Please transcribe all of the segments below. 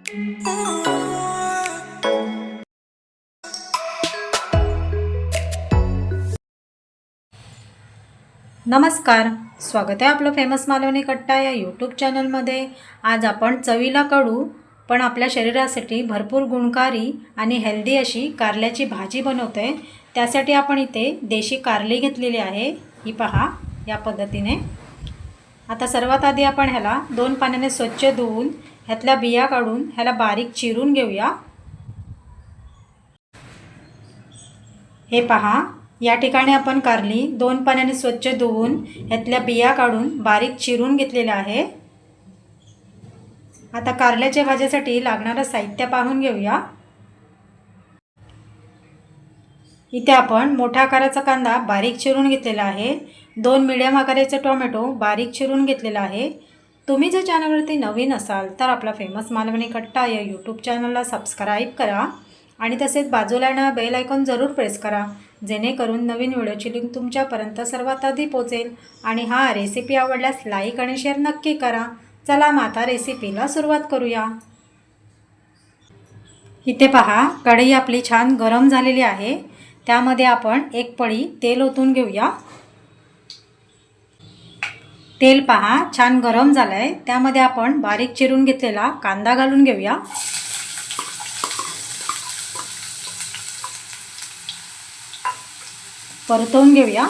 नमस्कार, स्वागत आहे आपलं फेमस मालवणी कट्टा या यूट्यूब चॅनलमध्ये। आज आपण चवीला कडू पण आपल्या शरीरासाठी भरपूर गुणकारी आणि हेल्दी अशी कारल्याची भाजी बनवतोय। त्यासाठी आपण इथे देशी कारली घेतलेली आहे, ही पहा या पद्धतीने। आता सर्वात आधी आपण ह्याला 2 पाण्याने स्वच्छ धुवून ह्यातल्या बिया काढून ह्याला बारीक चिरून घेऊया। हे पहा, या ठिकाणी आपण कारली 2 पाण्याने स्वच्छ धुवून ह्यातल्या बिया काढून बारीक चिरून घेतलेला आहे। आता कारल्याच्या भाजीसाठी लागणारं साहित्य पाहून घेऊया। इथे आपण मोठ्या आकाराचा कांदा बारीक चिरून घेतलेला आहे। 2 मीडियम आकाराचे टोमॅटो बारीक चिरून घेतलेला आहे। तुम्ही जर चॅनलवरती नवीन असाल तर आपला फेमस मालवणी कट्टा या यूट्यूब चॅनलला सबस्क्राईब करा आणि तसेच बाजूला येणारा बेल आयकॉन जरूर प्रेस करा, जेणेकरून नवीन व्हिडिओची लिंक तुमच्यापर्यंत सर्वात आधी पोहोचेल। आणि हा रेसिपी आवडल्यास लाईक आणि शेअर नक्की करा। चला मग आता रेसिपीला सुरुवात करूया। इथे पहा, कढई आपली छान गरम झालेली आहे। त्यामध्ये आपण एक पळी तेल ओतून घेऊया। तेल पहा छान गरम झालंय, त्यामध्ये आपण बारीक चिरून घेतलेला कांदा घालून घेऊया। परतवून घेऊया।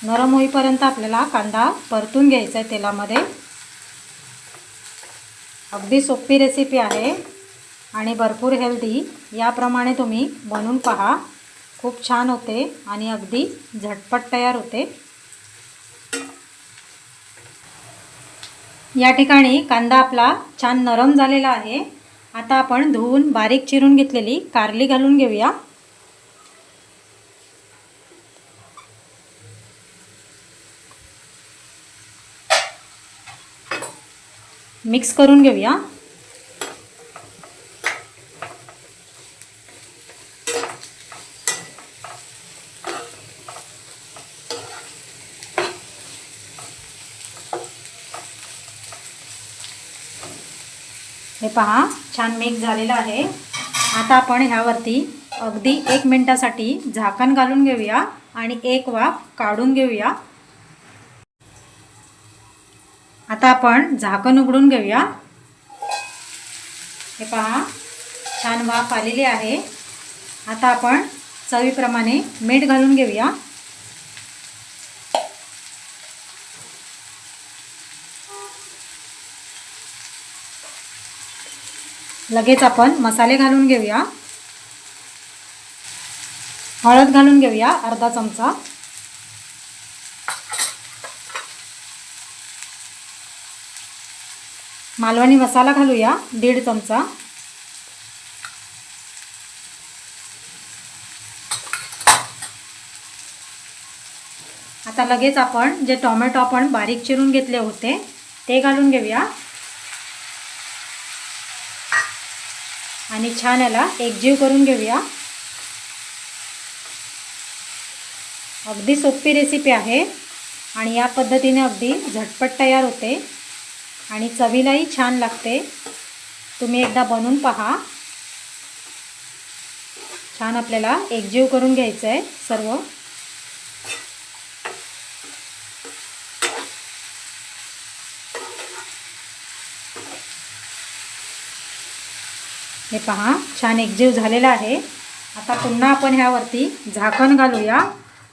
नरम होईपर्यंत आपल्याला कांदा परतून घ्यायचा आहे तेलामध्ये। अगदी सोपी रेसिपी आहे आणि भरपूर हेल्दी। याप्रमाणे तुम्ही बनवून पहा, खूप छान होते आणि अगदी झटपट तयार होते। या ठिकाणी कांदा आपला छान नरम झालेला आहे। आता आपण धुवून बारीक चिरून घेतलेली कारली घालून घेऊया। मिक्स करून घेऊया। हे पहा छान मिक्स झालेलं आहे। आता आपण ह्यावरती अगदी 1 मिनिटासाठी झाकण घालून घेऊया आणि एक वाफ काढून घेऊया। आता आपण झाकण उघडून घेऊया। हे पहा छान वाफ आलेली आहे। आता आपण चवीप्रमाणे मीठ घालून घेऊया। लगेच आपण मसाले घालून घेऊया। हळद घालून घेऊया अर्धा चमचा। मालवणी मसाला घालूया 1.5 चमचा। आता लगेच आपण जे टोमॅटो आपण बारीक चिरून घेतले होते ते घालून घेऊया आणि छान याला एकजीव करून घेऊया। अगदी सोपी रेसिपी आहे आणि या पद्धतीने अगदी झटपट तयार होते आणि चवीलाही छान लागते। तुम्ही एकदा बनवून पहा। छान आपल्याला एकजीव करून घ्यायचं आहे सर्व। हे पहा छान एकजीव झालेला आहे। आता पुन्हा आपण ह्यावरती झाकण घालूया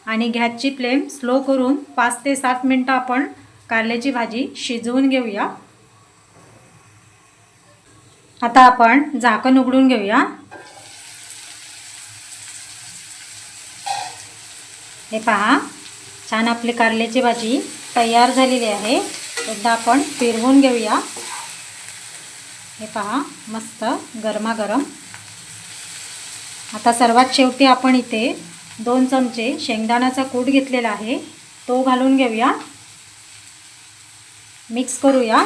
आणि गॅसची फ्लेम स्लो करून 5 ते 7 मिनिटं आपण कारल्याची भाजी शिजवून घेऊया। आता आपण झाकण उघडून घेऊया। हे पहा छान आपली कारल्याची भाजी तयार झालेली आहे। एकदा आपण फिरवून घेऊया। हे पहा मस्त गरमागरम। आता सर्वात शेवटी आपण इथे 2 चमचे शेंगदाण्याचा कूट घेतलेला आहे, तो घालून घेऊया। मिक्स करूया।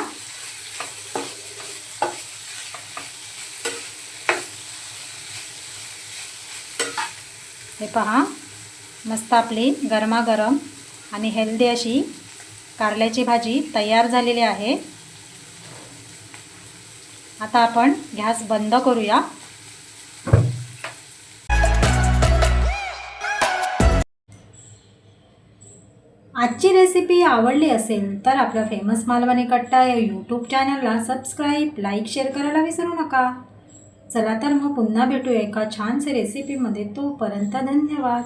हे पहा मस्त आपली गरमागरम आणि हेल्दी अशी कारल्याची भाजी तयार झालेली आहे। आता आपण गॅस बंद करूया. आजची रेसिपी आवडली असेल तर आपल्या फेमस मालवणी कट्टा या यूट्यूब चॅनलला सबस्क्राईब, लाईक, शेअर करायला विसरू नका. चला तर मग पुन्हा भेटूया एका छानशा रेसिपीमध्ये. तोपर्यंत धन्यवाद.